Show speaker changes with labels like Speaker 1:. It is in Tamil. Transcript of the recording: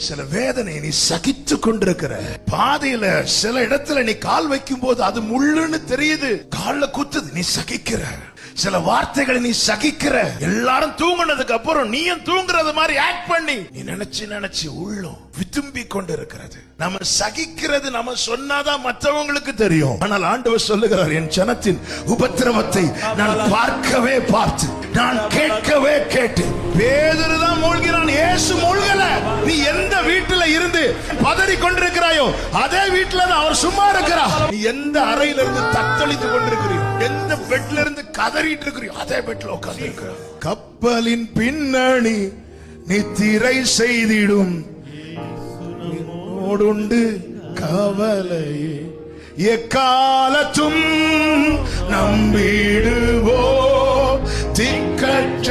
Speaker 1: சில வேதனை நீ சகித்து கொண்டிருக்கிற. பாதையில சில இடத்துல நீ கால் வைக்கும் போது அது முள்ளுன்னு தெரியுது, கால்ல குத்துது, நீ சகிக்கிற. சில வார்த்தைகளை நீ சகிக்கிற. எல்லாரும் தூங்குனதுக்கு அப்புறம் நீயும் தூங்குறது மாதிரி ஆக்ட் பண்ணி நீ நினைச்சு உள்ளம் விரும்பி கொண்டு இருக்கிறது. நம்ம சகிக்கிறது நம்ம சொன்னாதான் மற்றவங்களுக்கு தெரியும். ஆனால் ஆண்டவர் சொல்லுகிறார், என் ஜனத்தின் உபத்திரவத்தை நான் பார்க்கவே பார்த்து, நான் கேட்கவே கேட்டு. பேதுரு தான் மூழ்கிறான், இயேசு மூழ்கல. நீ எந்த வீட்டுல இருந்து பதறி கொண்டிருக்கிறாயோ அதே வீட்டுல தான் அவர் சும்மா இருக்கிறார். நீ எந்த அறையில இருந்து தத்தளித்து கொண்டிருக்கிறியோ, எந்த பெட்ல இருந்து கதறிட்டு இருக்கிறியோ அதே பெட்ல உட்கார்ந்து இருக்கிறார். கப்பலின் பின்னணி நித்திரை செய்திடும் ஓடுண்டு கவலையே எக்காலத்தும் நம்பிடுவோ திக்கற்ற